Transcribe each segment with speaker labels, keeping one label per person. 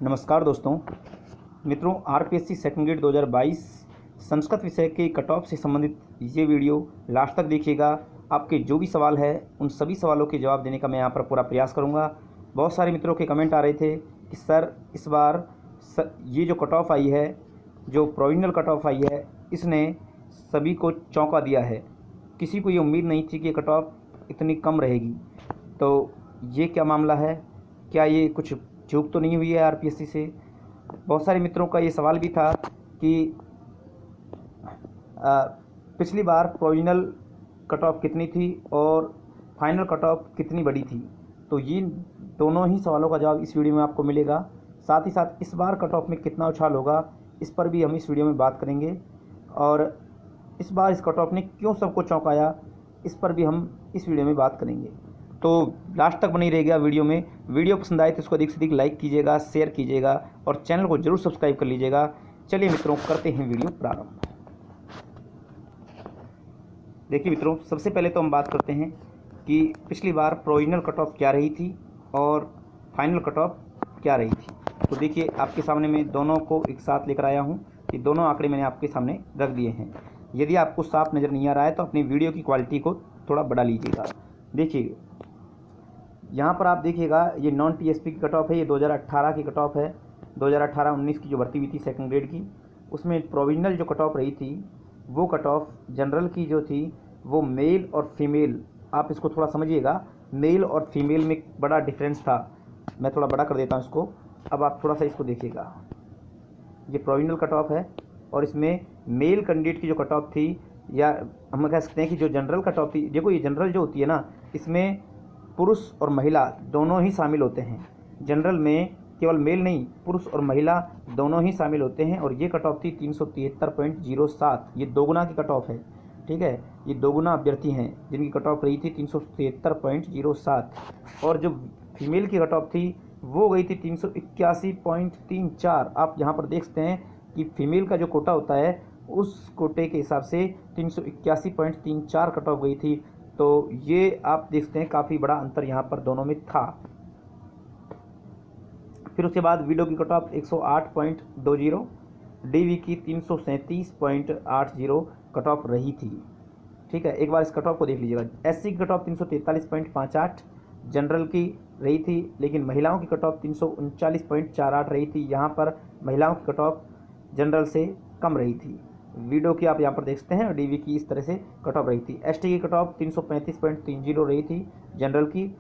Speaker 1: नमस्कार दोस्तों मित्रों, आरपीएससी सेकंड ग्रेड 2022 संस्कृत विषय के कट ऑफ से संबंधित ये वीडियो लास्ट तक देखिएगा। आपके जो भी सवाल है उन सभी सवालों के जवाब देने का मैं यहाँ पर पूरा प्रयास करूँगा। बहुत सारे मित्रों के कमेंट आ रहे थे कि सर इस बार ये जो कट ऑफ आई है, जो प्रोविजनल कट ऑफ आई है, इसने सभी को चौंका दिया है। किसी को ये उम्मीद नहीं थी कि कट ऑफ इतनी कम रहेगी। तो ये क्या मामला है? क्या ये कुछ चूक तो नहीं हुई है आरपीएससी से? बहुत सारे मित्रों का ये सवाल भी था कि पिछली बार प्रोविजनल कट ऑफ कितनी थी और फाइनल कट ऑफ कितनी बड़ी थी। तो ये दोनों ही सवालों का जवाब इस वीडियो में आपको मिलेगा। साथ ही साथ इस बार कट ऑफ में कितना उछाल होगा, इस पर भी हम इस वीडियो में बात करेंगे। और इस बार इस कट ऑफ ने क्यों सबको चौंकाया, इस पर भी हम इस वीडियो में बात करेंगे। तो लास्ट तक बनी रहेगा वीडियो में। वीडियो पसंद आए तो इसको अधिक से अधिक लाइक कीजिएगा, शेयर कीजिएगा और चैनल को जरूर सब्सक्राइब कर लीजिएगा। चलिए मित्रों, करते हैं वीडियो प्रारंभ। देखिए मित्रों, सबसे पहले तो हम बात करते हैं कि पिछली बार प्रोविजनल कट ऑफ क्या रही थी और फाइनल कट ऑफ क्या रही थी। तो देखिए, आपके सामने मैं दोनों को एक साथ लेकर आया हूँ। ये दोनों आंकड़े मैंने आपके सामने रख दिए हैं। यदि आपको साफ नज़र नहीं आ रहा है तो अपनी वीडियो की क्वालिटी को थोड़ा बढ़ा लीजिएगा। देखिए, यहाँ पर आप देखिएगा, ये नॉन टीएसपी की कट ऑफ है, ये 2018 की कट ऑफ है। 2018-19 की जो भर्ती हुई थी सेकंड ग्रेड की, उसमें प्रोविजनल जो कट ऑफ रही थी वो कट ऑफ जनरल की जो थी वो मेल और फीमेल, आप इसको थोड़ा समझिएगा, मेल और फीमेल में बड़ा डिफरेंस था। मैं थोड़ा बड़ा कर देता हूँ इसको, अब आप थोड़ा सा इसको देखिएगा। ये प्रोविजनल कट ऑफ है और इसमें मेल कैंडिडेट की जो कट ऑफ थी, या हम कह सकते हैं कि जो जनरल कट ऑफ थी, देखो ये जनरल जो होती है ना, इसमें पुरुष और महिला दोनों ही शामिल होते हैं। जनरल में केवल मेल नहीं, पुरुष और महिला दोनों ही शामिल होते हैं। और ये कट ऑफ थी 373.07, ये दोगुना की कट ऑफ है। ठीक है, ये दोगुना अभ्यर्थी हैं जिनकी कट ऑफ रही थी 373.07। और जो फीमेल की कट ऑफ थी वो गई थी 381.34। आप यहाँ पर देख सकते हैं कि फीमेल का जो कोटा होता है उस कोटे के हिसाब से 381.34 कट ऑफ गई थी। तो ये आप देखते हैं काफ़ी बड़ा अंतर यहाँ पर दोनों में था। फिर उसके बाद वीडो की कट ऑफ 108.20, डीवी की 337.80 कट ऑफ रही थी। ठीक है, एक बार इस कट ऑफ को देख लीजिएगा। एससी की कट ऑफ 343.58 जनरल की रही थी, लेकिन महिलाओं की कट ऑफ 339.48 रही थी। यहाँ पर महिलाओं की कट ऑफ जनरल से कम रही थी। वीडियो की आप यहाँ पर देख सकते हैं, डीवी की इस तरह से कट ऑफ रही थी। एसटी की कट ऑफ 335.30 रही थी जनरल की,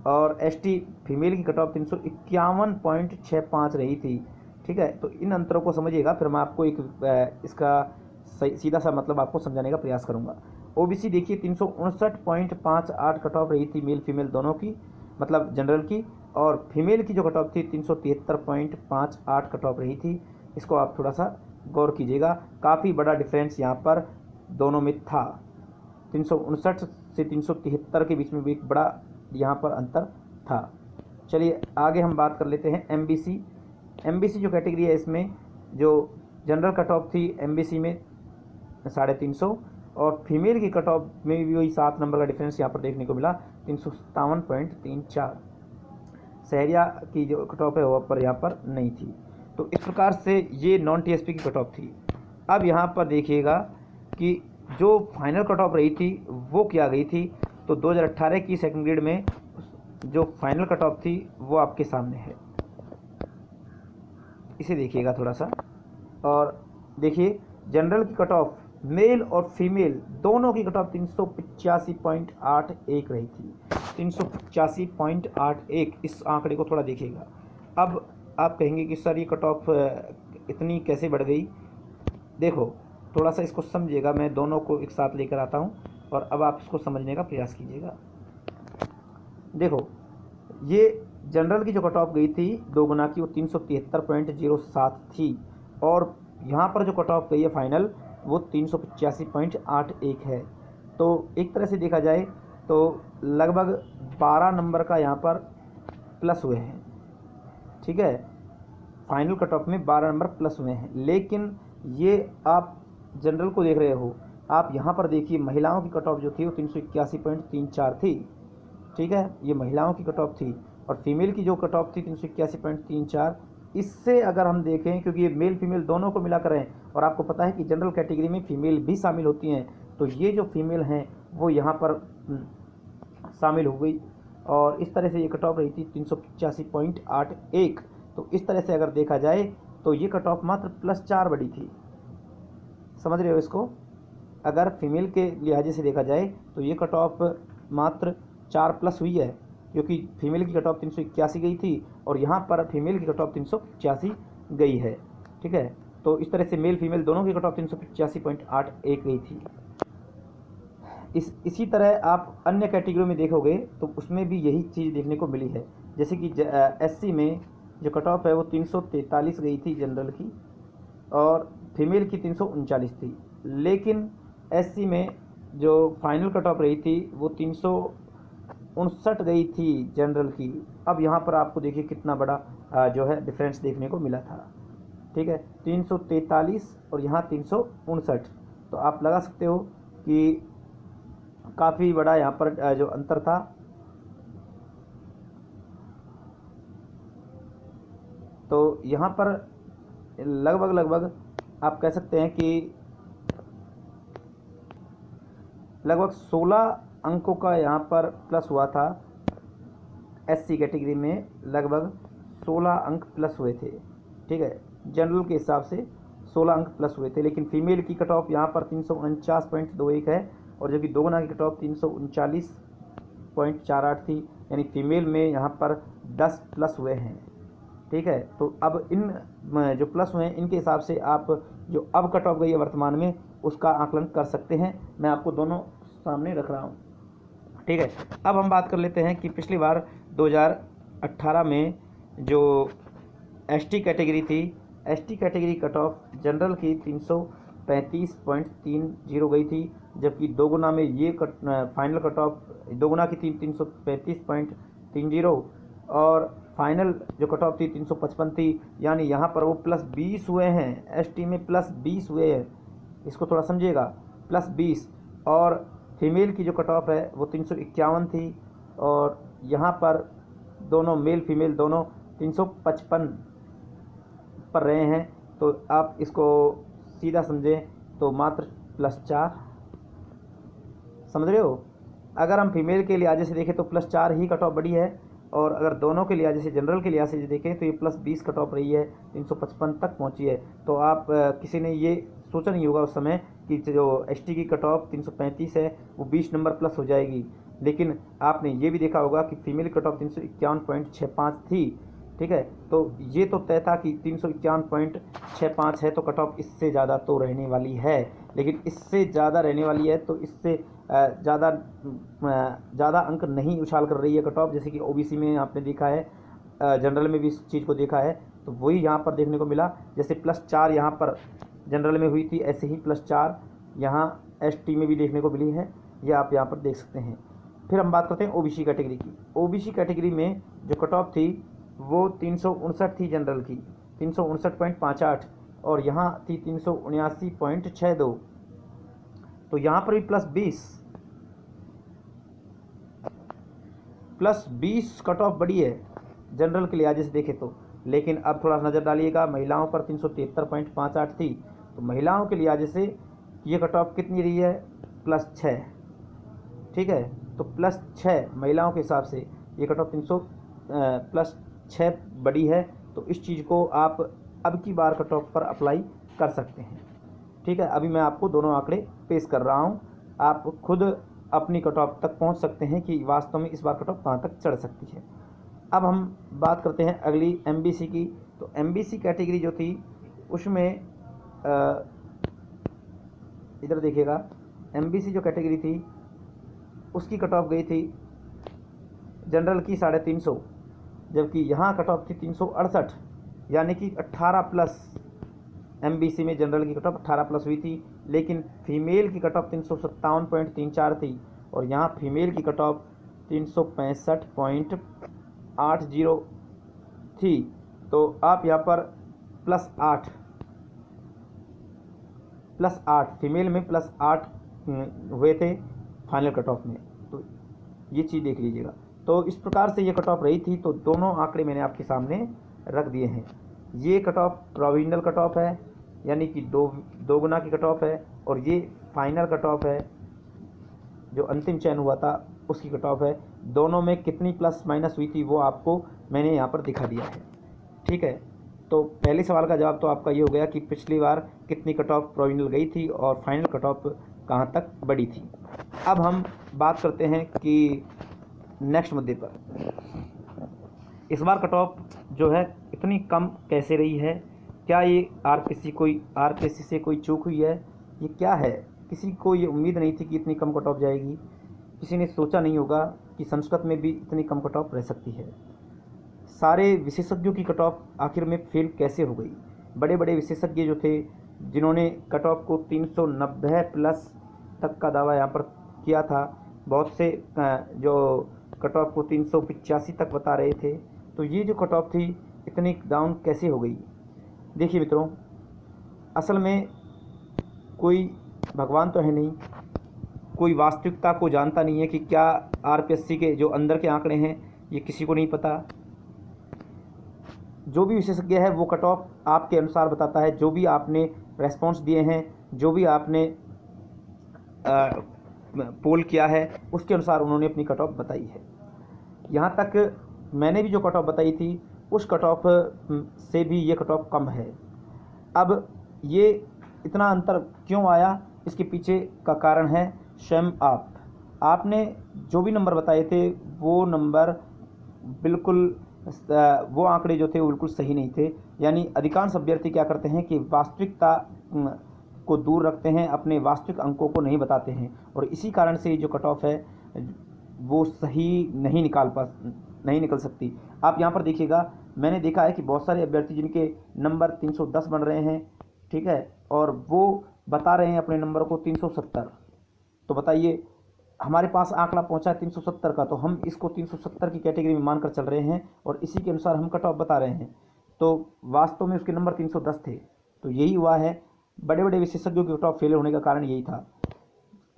Speaker 1: और एसटी फीमेल की कट ऑफ 351.65 रही थी। ठीक है, तो इन अंतरों को समझिएगा, फिर मैं आपको एक इसका सीधा सा मतलब आपको समझाने का प्रयास करूँगा। ओबीसी देखिए 359.58 कट ऑफ रही थी मेल फीमेल दोनों की, मतलब जनरल की, और फीमेल की जो कट ऑफ थी 373.58 कट ऑफ रही थी। इसको आप थोड़ा सा गौर कीजिएगा, काफ़ी बड़ा डिफरेंस यहाँ पर दोनों में था। 359 से 373 के बीच में भी एक बड़ा यहाँ पर अंतर था। चलिए आगे हम बात कर लेते हैं एमबीसी। एमबीसी जो कैटेगरी है, इसमें जो जनरल कट ऑफ थी एमबीसी में 350, और फीमेल की कट ऑफ में भी वही 7 नंबर का डिफरेंस यहाँ पर देखने को मिला, 357.34। सहरिया की जो कट ऑफ है वो पर यहाँ पर नहीं थी। तो इस प्रकार से ये नॉन टीएसपी की कट ऑफ थी। अब यहाँ पर देखिएगा कि जो फाइनल कट ऑफ रही थी वो क्या गई थी। तो 2018 की सेकंड ग्रेड में जो फाइनल कट ऑफ थी वो आपके सामने है, इसे देखिएगा थोड़ा सा। और देखिए, जनरल की कट ऑफ मेल और फीमेल दोनों की कट ऑफ 385.81 रही थी। 385.81, इस आंकड़े को थोड़ा देखिएगा। अब आप कहेंगे कि सर ये कट ऑफ इतनी कैसे बढ़ गई। देखो थोड़ा सा इसको समझिएगा, मैं दोनों को एक साथ लेकर आता हूँ और अब आप इसको समझने का प्रयास कीजिएगा। देखो, ये जनरल की जो कट ऑफ गई थी दोगुना की, वो 373.07 थी, और यहाँ पर जो कट ऑफ गई है फाइनल वो 385.81 है। तो एक तरह से देखा जाए तो लगभग 12 नंबर का यहाँ पर प्लस हुए हैं। ठीक है, फाइनल कट ऑफ में 12 नंबर प्लस हुए हैं। लेकिन ये आप जनरल को देख रहे हो, आप यहाँ पर देखिए महिलाओं की कट ऑफ जो थी वो 381.34 थी। ठीक है, ये महिलाओं की कट ऑफ थी, और फीमेल की जो कट ऑफ थी 381.34, इससे अगर हम देखें, क्योंकि ये मेल फीमेल दोनों को मिलाकर हैं और आपको पता है कि जनरल कैटेगरी में फीमेल भी शामिल होती हैं, तो ये जो फीमेल हैं वो यहाँ पर शामिल हो गई और इस तरह से ये कट ऑफ रही थी 385.81। तो इस तरह से अगर देखा जाए तो ये कट ऑफ मात्र +4 बढ़ी थी। समझ रहे हो इसको? अगर फीमेल के लिहाजे से देखा जाए तो ये कट ऑफ मात्र 4+ हुई है, क्योंकि फीमेल की कट ऑफ 381 गई थी और यहाँ पर फीमेल की कट ऑफ 385 गई है। ठीक है, तो इस तरह से मेल फीमेल दोनों की कट ऑफ 385.81 गई थी। इसी तरह आप अन्य कैटेगरी में देखोगे तो उसमें भी यही चीज़ देखने को मिली है। जैसे कि SC में जो कट ऑफ है वो 343 गई थी जनरल की और फीमेल की 339 थी, लेकिन SC में जो फाइनल कट ऑफ रही थी वो 359 गई थी जनरल की। अब यहाँ पर आपको देखिए कितना बड़ा जो है डिफरेंस देखने को मिला था। ठीक है, 343 और यहाँ 359, तो आप लगा सकते हो कि काफ़ी बड़ा यहाँ पर जो अंतर था। तो यहाँ पर लगभग आप कह सकते हैं कि लगभग 16 अंकों का यहाँ पर प्लस हुआ था। SC कैटेगरी में लगभग 16 अंक प्लस हुए थे। ठीक है, जनरल के हिसाब से 16 अंक प्लस हुए थे, लेकिन फीमेल की कट ऑफ यहाँ पर 349.21 है और जबकि दोगुना की कट ऑफ 339.48 थी, यानी फीमेल में यहाँ पर 10 प्लस हुए हैं। ठीक है, तो अब इन जो प्लस हुए हैं इनके हिसाब से आप जो अब कट ऑफ गई है वर्तमान में उसका आकलन कर सकते हैं। मैं आपको दोनों सामने रख रहा हूँ। ठीक है, अब हम बात कर लेते हैं कि पिछली बार 2018 में जो ST कैटेगरी थी, ST category cut off general की 335.30 गई थी, जबकि दोगुना में ये फाइनल कट ऑफ दोगुना की थी 335.30 और फाइनल जो कट ऑफ थी 355 थी, यानी यहाँ पर वो +20 हुए हैं। ST में +20 हुए हैं, इसको थोड़ा समझिएगा, +20। और फीमेल की जो कट ऑफ है वो 351 थी और यहाँ पर दोनों मेल फीमेल दोनों 355 पर रहे हैं। तो आप इसको सीधा समझें तो मात्र +4। समझ रहे हो? अगर हम फीमेल के लिहाजे से देखें तो +4 ही कट ऑफ बढ़ी है और अगर दोनों के लिहाजे से जनरल के लिहाज से देखें तो ये +20 कट ऑफ रही है, 355 तक पहुंची है। तो आप किसी ने ये सोचा नहीं होगा उस समय कि जो ST की कट ऑफ 335 है वो 20 नंबर प्लस हो जाएगी, लेकिन आपने ये भी देखा होगा कि फीमेल कट ऑफ 351.65 थी। ठीक है, तो ये तो तय था कि 351.65 है तो कट ऑफ इससे ज़्यादा तो रहने वाली है, लेकिन इससे ज़्यादा रहने वाली है तो इससे ज़्यादा अंक नहीं उछाल कर रही है कट ऑफ। जैसे कि OBC में आपने देखा है, जनरल में भी इस चीज़ को देखा है, तो वही यहाँ पर देखने को मिला। जैसे +4 यहाँ पर जनरल में हुई थी, ऐसे ही +4 यहाँ ST में भी देखने को मिली है, ये आप यहाँ पर देख सकते हैं। फिर हम बात करते हैं OBC कैटेगरी की। OBC कैटेगरी में जो कट ऑफ थी वो 359 थी जनरल की, 359.58 और यहाँ थी 379.62। तो यहाँ पर भी +20 कट ऑफ बढ़ी है जनरल के लिहाजे से देखें तो। लेकिन अब थोड़ा नज़र डालिएगा, महिलाओं पर 373.58 थी, तो महिलाओं के लिहाजे से ये कट ऑफ कितनी रही है? +6। ठीक है, तो +6 महिलाओं के हिसाब से ये कट ऑफ 300+6 बड़ी है। तो इस चीज़ को आप अब की बार कट ऑफ पर अप्लाई कर सकते हैं। ठीक है, अभी मैं आपको दोनों आंकड़े पेश कर रहा हूँ, आप खुद अपनी कट ऑफ तक पहुँच सकते हैं कि वास्तव में इस बार कट ऑफ कहाँ तक चढ़ सकती है। अब हम बात करते हैं अगली MBC की। तो MBC कैटेगरी जो थी उसमें इधर देखिएगा, MBC जो कैटेगरी थी उसकी कट ऑफ गई थी जनरल की 350, जबकि यहाँ कट ऑफ थी 368, यानी कि 18+। MBC में जनरल की कट ऑफ 18+ हुई थी, लेकिन फीमेल की कट ऑफ 357.34 थी और यहाँ फीमेल की कट ऑफ 365.80 थी। तो आप यहाँ पर +8 फीमेल में +8 हुए थे फाइनल कट ऑफ में, तो ये चीज़ देख लीजिएगा। तो इस प्रकार से ये कट ऑफ रही थी। तो दोनों आंकड़े मैंने आपके सामने रख दिए हैं। ये cut off provisional cut off है, यानी कि दो गुना की कट ऑफ है, और ये फाइनल कट ऑफ है जो अंतिम चयन हुआ था उसकी कट ऑफ है। दोनों में कितनी प्लस माइनस हुई थी वो आपको मैंने यहाँ पर दिखा दिया है। ठीक है, तो पहले सवाल का जवाब तो आपका ये हो गया कि पिछली बार कितनी कट ऑफ प्रोविजनल गई थी और फाइनल कट ऑफ कहाँ तक बढ़ी थी। अब हम बात करते हैं कि नेक्स्ट मुद्दे पर, इस बार कट ऑफ जो है इतनी कम कैसे रही है? क्या ये आरपीएससी से कोई चूक हुई है? ये क्या है? किसी को ये उम्मीद नहीं थी कि इतनी कम कट ऑफ जाएगी। किसी ने सोचा नहीं होगा कि संस्कृत में भी इतनी कम कट ऑफ रह सकती है। सारे विशेषज्ञों की कट ऑफ आखिर में फेल कैसे हो गई? बड़े बड़े विशेषज्ञ जो थे जिन्होंने कट ऑफ को 390 प्लस तक का दावा यहाँ पर किया था, बहुत से जो कट ऑफ को 385 तक बता रहे थे, तो ये जो कट ऑफ थी इतनी डाउन कैसे हो गई? देखिए मित्रों, असल में कोई भगवान तो है नहीं, कोई वास्तविकता को जानता नहीं है कि क्या आरपीएससी के जो अंदर के आंकड़े हैं ये किसी को नहीं पता। जो भी विशेषज्ञ है वो कट ऑफ आपके अनुसार बताता है, जो भी आपने रेस्पॉन्स दिए हैं, जो भी आपने पोल किया है उसके अनुसार उन्होंने अपनी कट ऑफ बताई है। यहाँ तक मैंने भी जो कट ऑफ बताई थी उस कट ऑफ से भी ये कट ऑफ कम है। अब ये इतना अंतर क्यों आया, इसके पीछे का कारण है स्वयं आपने जो भी नंबर बताए थे वो नंबर बिल्कुल वो आंकड़े जो थे वो बिल्कुल सही नहीं थे। यानी अधिकांश अभ्यर्थी क्या करते हैं कि वास्तविकता को दूर रखते हैं, अपने वास्तविक अंकों को नहीं बताते हैं, और इसी कारण से जो कट ऑफ है वो सही नहीं निकल सकती। आप यहाँ पर देखिएगा, मैंने देखा है कि बहुत सारे अभ्यर्थी जिनके नंबर 310 बन रहे हैं, ठीक है, और वो बता रहे हैं अपने नंबर को 370। तो बताइए, हमारे पास आंकड़ा पहुंचा है 370 का, तो हम इसको 370 की कैटेगरी में मानकर चल रहे हैं और इसी के अनुसार हम कट ऑफ बता रहे हैं, तो वास्तव में उसके नंबर 310 थे। तो यही हुआ है, बड़े बड़े विशेषज्ञों के कट ऑफ फेल होने का कारण यही था।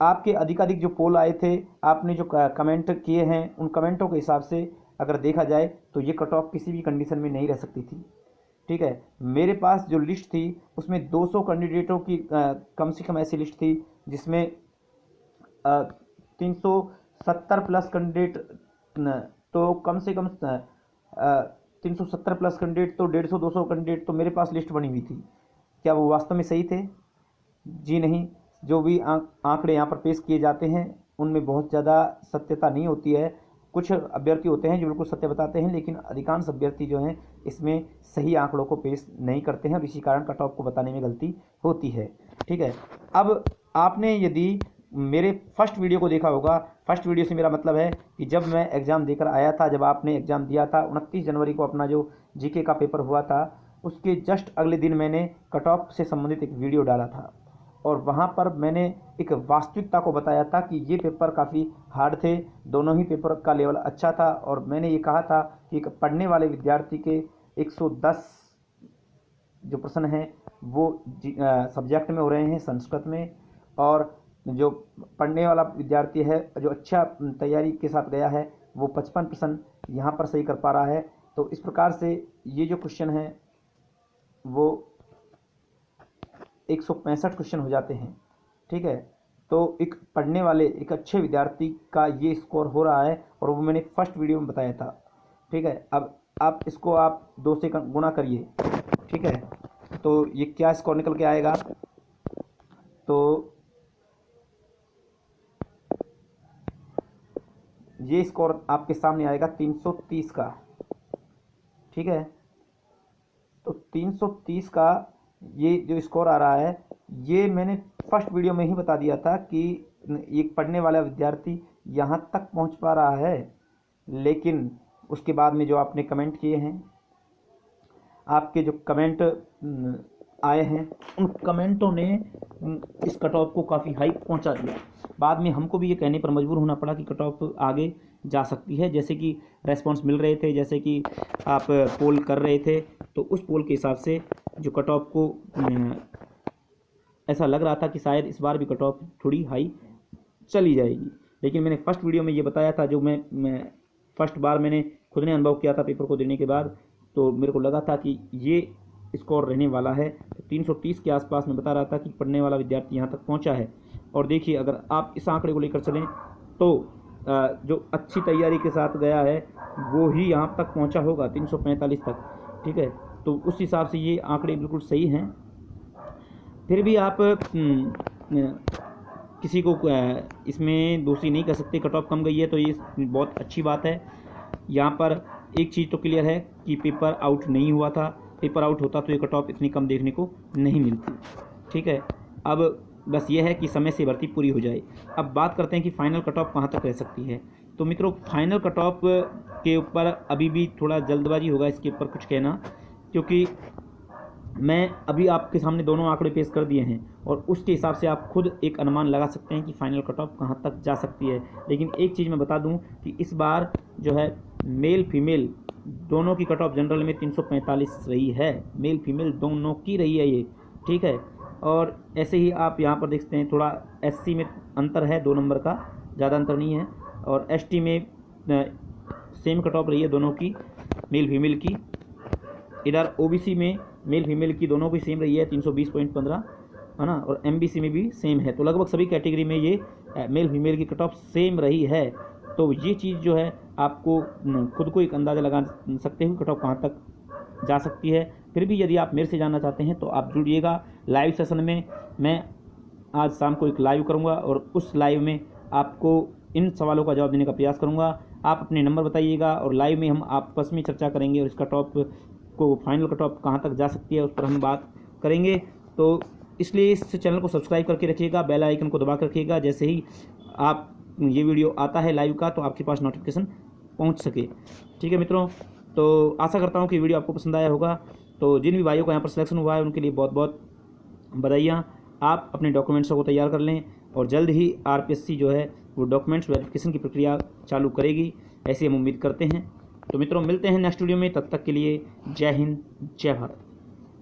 Speaker 1: आपके अधिकाधिक जो पोल आए थे, आपने जो कमेंट किए हैं, उन कमेंटों के हिसाब से अगर देखा जाए तो ये कट ऑफ किसी भी कंडीशन में नहीं रह सकती थी। ठीक है, मेरे पास जो लिस्ट थी उसमें 200 कैंडिडेटों की कम से कम ऐसी लिस्ट थी जिसमें 370 प्लस कैंडिडेट, तो कम से कम 370 प्लस कैंडिडेट, तो 150-200 कैंडिडेट तो मेरे पास लिस्ट बनी हुई थी। क्या वो वास्तव में सही थे? जी नहीं। जो भी आंकड़े यहाँ पर पेश किए जाते हैं उनमें बहुत ज़्यादा सत्यता नहीं होती है। कुछ अभ्यर्थी होते हैं जो बिल्कुल सत्य बताते हैं, लेकिन अधिकांश अभ्यर्थी जो हैं इसमें सही आंकड़ों को पेश नहीं करते हैं और इसी कारण कट ऑफ को बताने में गलती होती है। ठीक है, अब आपने यदि मेरे फर्स्ट वीडियो को देखा होगा, फर्स्ट वीडियो से मेरा मतलब है कि जब मैं एग्ज़ाम देकर आया था, जब आपने एग्ज़ाम दिया था 29 जनवरी को अपना जो जीके का पेपर हुआ था, उसके जस्ट अगले दिन मैंने कट ऑफ से संबंधित एक वीडियो डाला था और वहाँ पर मैंने एक वास्तविकता को बताया था कि ये पेपर काफ़ी हार्ड थे, दोनों ही पेपर का लेवल अच्छा था, और मैंने ये कहा था कि पढ़ने वाले विद्यार्थी के 110 जो प्रश्न हैं वो सब्जेक्ट में हो रहे हैं संस्कृत में, और जो पढ़ने वाला विद्यार्थी है जो अच्छा तैयारी के साथ गया है वो 55 प्रश्न यहाँ पर सही कर पा रहा है। तो इस प्रकार से ये जो क्वेश्चन है वो 165 क्वेश्चन हो जाते हैं। ठीक है, तो एक पढ़ने वाले एक अच्छे विद्यार्थी का ये स्कोर हो रहा है और वो मैंने फर्स्ट वीडियो में बताया था। ठीक है, अब आप इसको 2 से गुणा करिए। ठीक है, तो ये क्या स्कोर निकल के आएगा, तो ये स्कोर आपके सामने आएगा 330 का। ठीक है, तो 330 का ये जो स्कोर आ रहा है ये मैंने फर्स्ट वीडियो में ही बता दिया था कि एक पढ़ने वाला विद्यार्थी यहाँ तक पहुँच पा रहा है। लेकिन उसके बाद में जो आपने कमेंट किए हैं, आपके जो कमेंट आए हैं, उन कमेंटों ने इस कट ऑफ को काफ़ी हाई पहुंचा दिया। बाद में हमको भी ये कहने पर मजबूर होना पड़ा कि कट ऑफ आगे जा सकती है, जैसे कि रेस्पॉन्स मिल रहे थे, जैसे कि आप पोल कर रहे थे, तो उस पोल के हिसाब से जो कट ऑफ को ऐसा लग रहा था कि शायद इस बार भी कट ऑफ थोड़ी हाई चली जाएगी। लेकिन मैंने फर्स्ट वीडियो में ये बताया था, जो मैं फर्स्ट बार मैंने खुद ने अनुभव किया था पेपर को देने के बाद, तो मेरे को लगा था कि ये स्कोर रहने वाला है। तो 330 के आसपास मैं बता रहा था कि पढ़ने वाला विद्यार्थी यहाँ तक पहुँचा है। और देखिए अगर आप इस आंकड़े को लेकर चलें तो जो अच्छी तैयारी के साथ गया है वो ही यहाँ तक पहुँचा होगा 345 तक, ठीक है। तो उस हिसाब से ये आंकड़े बिल्कुल सही हैं। फिर भी आप किसी को इसमें दोषी नहीं कर सकते। कट ऑफ कम गई है तो ये बहुत अच्छी बात है। यहाँ पर एक चीज़ तो क्लियर है कि पेपर आउट नहीं हुआ था। पेपर आउट होता तो ये कट ऑफ इतनी कम देखने को नहीं मिलती, ठीक है। अब बस ये है कि समय से भर्ती पूरी हो जाए। अब बात करते हैं कि फाइनल कट ऑफ कहाँ तक रह सकती है। तो मित्रों, फाइनल कट ऑफ के ऊपर अभी भी थोड़ा जल्दबाजी होगा इसके ऊपर कुछ कहना, क्योंकि मैं अभी आपके सामने दोनों आंकड़े पेश कर दिए हैं और उसके हिसाब से आप खुद एक अनुमान लगा सकते हैं कि फाइनल कट ऑफ कहाँ तक जा सकती है। लेकिन एक चीज़ मैं बता दूं कि इस बार जो है मेल फीमेल दोनों की कट ऑफ जनरल में 345 रही है। मेल फीमेल दोनों की रही है ये, ठीक है। और ऐसे ही आप यहाँ पर देख सकते हैं थोड़ा SC में अंतर है 2 नंबर का, ज़्यादा अंतर नहीं है। और ST में सेम कट ऑफ रही है दोनों की, मेल फीमेल की। इधर OBC में मेल फीमेल की दोनों की सेम रही है 320.15, है ना। और MBC में भी सेम है। तो लगभग सभी कैटेगरी में ये मेल फीमेल की कट ऑफ सेम रही है। तो ये चीज़ जो है आपको खुद को एक अंदाज़ा लगा सकते हो कट ऑफ कहाँ तक जा सकती है। फिर भी यदि आप मेरे से जानना चाहते हैं तो आप जुड़िएगा लाइव सेशन में। मैं आज शाम को एक लाइव करूँगा और उस लाइव में आपको इन सवालों का जवाब देने का प्रयास करूँगा। आप अपने नंबर बताइएगा और लाइव में हम आपस में चर्चा करेंगे और इस कट ऑफ को फाइनल कट ऑफ कहाँ तक जा सकती है उस पर हम बात करेंगे। तो इसलिए इस चैनल को सब्सक्राइब करके रखिएगा, बेल आइकन को दबा कर रखिएगा, जैसे ही आप ये वीडियो आता है लाइव का तो आपके पास नोटिफिकेशन पहुंच सके, ठीक है मित्रों। तो आशा करता हूं कि वीडियो आपको पसंद आया होगा। तो जिन भी भाइयों का यहाँ पर सिलेक्शन हुआ है उनके लिए बहुत बहुत बधाइयाँ। आप अपने डॉक्यूमेंट्स को तैयार कर लें और जल्द ही RPSC जो है वो डॉक्यूमेंट्स वेरिफिकेशन की प्रक्रिया चालू करेगी, ऐसी हम उम्मीद करते हैं। तो मित्रों, मिलते हैं नेक्स्ट वीडियो में। तब तक के लिए जय हिंद, जय भारत।